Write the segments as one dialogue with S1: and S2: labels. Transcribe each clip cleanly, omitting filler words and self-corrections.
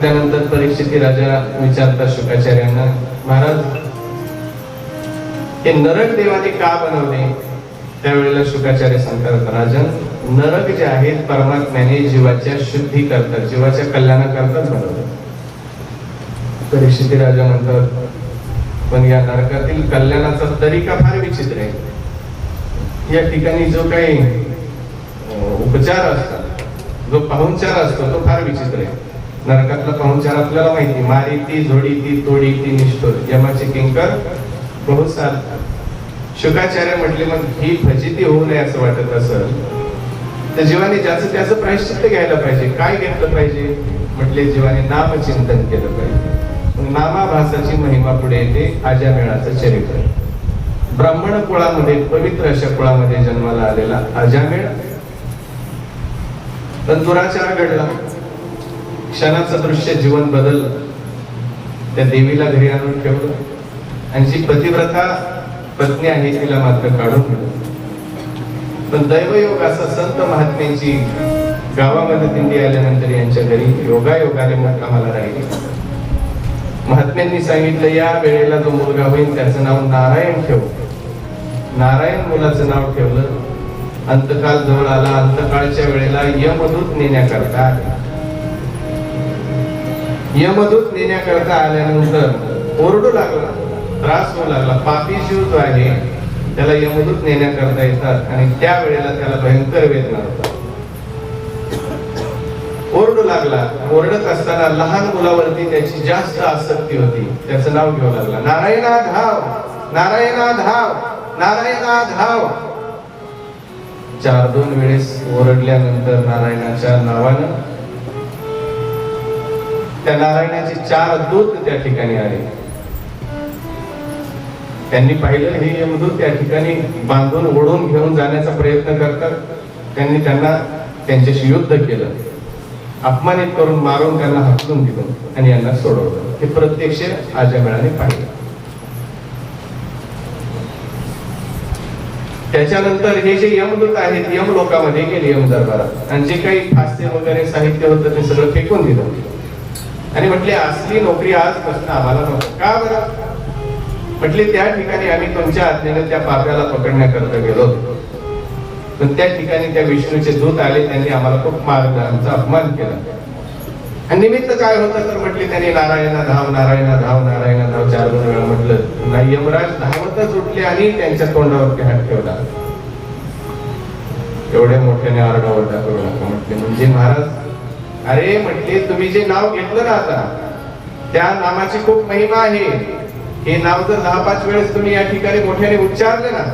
S1: त्यानंतर परीक्षिती राजा विचारतात शुकाचार्यांना, महाराज हे नरक देवाने का बनवले? त्यावेळेला शुकाचार्य सांगतात, राजन, नरक जे आहेत परमात्म्याने जीवाच्या शुद्धी करतात, जीवाच्या कल्याणाकरताच बनवले. परीक्षिती राजा म्हणतात, पण या नरकातील कल्याणाचा तरीका फार विचित्र आहे. या ठिकाणी जो काही उपचार असतात, जो पाहुणचार असतो तो फार विचित्र आहे. नरकातला पाहुणचार आपल्याला माहिती, मारी ती, झोडी ती, तोडी ती, निष्ठुर, यमाचे किंकर बहुत सार. शुकाचार्य म्हटले, मग ही फजिती होऊ नये असं वाटत असेल तर जीवाने ज्याचं त्याचं प्रायश्चित्त घ्यायला पाहिजे. काय घेतलं पाहिजे? म्हटले, जीवाने नामचिंतन केलं पाहिजे. नामाभासाची महिमा पुढे येते. अजामेळाचं चरित्र. ब्राह्मण कुळामध्ये, पवित्र अशा कुळामध्ये जन्माला आलेला अजामेळ, पण दुराचार घडला. क्षणाचं दृश्य जीवन बदललं. त्या देवीला घरी आणून ठेवलं आणि जी पतिव्रता पत्नी आहे तिला मात्र काढून ठेवलं. पण दैवयोग असा संत महात्म्यांची गावामध्ये दिंडी आल्यानंतर यांच्या घरी योगायोगाने मुक्कामाला राहिली. महात्म्यांनी सांगितलं, या वेळेला जो मुलगा होईल त्याचं नाव नारायण ठेव. नारायण मुलाचं नाव ठेवलं. अंतकाल जवळ आला. अंतकाळच्या वेळेला यमदूत नेण्याकरता आले. यमदूत नेण्याकरता आल्यानंतर ओरडू लागला, त्रास होऊ लागला. पापी जीव जो आहे त्याला यमदूत नेण्याकरता येतात आणि त्या वेळेला त्याला भयंकर वेदना होतात. ओरडू लागला. ओरडत असताना लहान मुलावरती त्याची जास्त आसक्ती होती. त्याचं नाव घेऊ लागला, नारायणा धाव, नारायणा धाव, नारायणा धाव. 4-2 वेळेस ओरडल्यानंतर नारायणाच्या नावानं त्या नारायणाचे 4 दूत त्या ठिकाणी आले. त्यांनी पाहिलं हे यमदूत त्या ठिकाणी बांधून ओढून घेऊन जाण्याचा प्रयत्न करतात. त्यांनी त्यांच्याशी युद्ध केलं. अपमानित करून, मारून, त्यांना हकलून दिलं आणि यांना सोडवलं. हे प्रत्यक्ष अजामेळाने पाहिलं. त्याच्यानंतर हे जे यमदूत आहेत यम लोकांमध्ये गेले, यम दरबारात, आणि जे काही फासे वगैरे साहित्य होतं ते सगळं फेकून दिलं आणि म्हटले, असली नोकरी आजपासून आम्हाला नको. का बरं? म्हटले, त्या ठिकाणी आम्ही तुमच्या आज्ञेने त्या पाप्याला पकडण्याकरता गेलो, पण त्या ठिकाणी त्या विष्णूचे दूत आले. त्यांनी आम्हाला खूप मारलं, आमचा अपमान केला. आणि निमित्त काय होतं तर म्हटले, त्यांनी नारायणा धाव, नारायणा धाव, नारायणा धाव 4 वेळा म्हटलं. नाही, यमराज धावतच उठले आणि त्यांच्या तोंडावरती हात ठेवला. एवढ्या मोठ्याने आरडाओरडा करू नका म्हटले. म्हणजे महाराज, अरे म्हटले, तुम्ही जे नाव घेतलं ना आता, त्या नामाची खूप महिमा आहे. हे नाव जर 10-5 वेळेस तुम्ही या ठिकाणी मोठ्याने उच्चारले ना,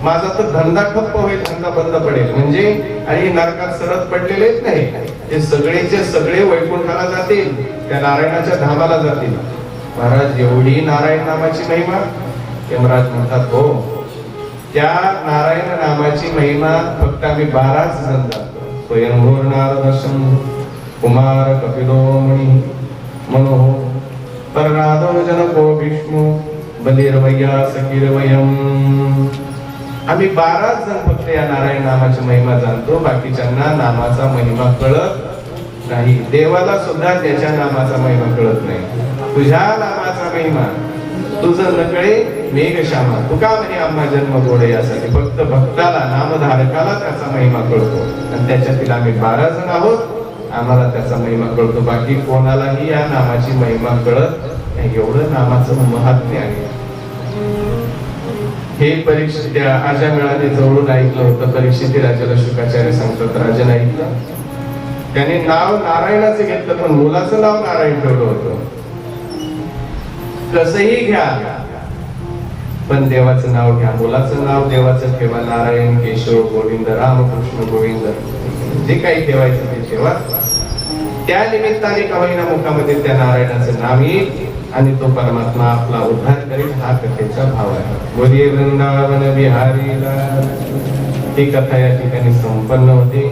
S1: माझा तर धंदा ठप्प होईल, धंदा बंद पडेल. म्हणजे आणि नरकात सरत पडलेलेच नाही, ते सगळेचे सगळे वैकुंठाला जातील, त्या नारायणाच्या धामाला जातील. महाराज, एवढी नारायण नामाची महिमा? यमराज म्हणतात, हो, त्या नारायण नामाची महिमा फक्त आम्ही 12च जण जातो. स्वयंभूर नारद शंभू कुमार कपिलो मुनी मनोह परनादो जनको विष्णू बलिर्वया सकीर्वयम्. आम्ही 12 जण फक्त या नारायण नामाची महिमा जाणतो. बाकीच्यांना नामाचा महिमा कळत नाही. देवाला सुद्धा त्याच्या नामाचा महिमा कळत नाही. तुझ्या नामाचा महिमा तुझं नकळे मेघश्यामा, तुका म्हणे आम्हा जन्म गोडे, यासाठी फक्त भक्ताला, नामधारकाला त्याचा महिमा कळतो. आणि त्याच्यातील आम्ही 12 जण आहोत, आम्हाला त्याचा महिमा कळतो. बाकी कोणालाही या नामाची महिमा कळत नाही. एवढं नामाचं महात्म्य आहे. हे परीक्षित त्या अजामेळाने जवळून ऐकलं होतं. परीक्षिती राजाला शुकाचार्य सांगतात, राजन ऐकलं, त्याने नाव नारायणाचं घेतलं, पण मुलाचं नाव नारायण ठेवलं होतं. कसंही घ्या, पण देवाचं नाव घ्या. मुलाचं नाव देवाचं ठेवा. नारायण, केशव, गोविंद, रामकृष्ण गोविंद, जे काही ठेवायचं ते ठेवा. त्या निमित्ताने का होईना मुखामध्ये त्या नारायणाचं नाव येईल आणि तो परमात्मा आपला उद्धार करेल. हा कथेचा भाव आहे. बोलिये वृंदावन बिहारी लाल. ही कथा या ठिकाणी संपन्न होते.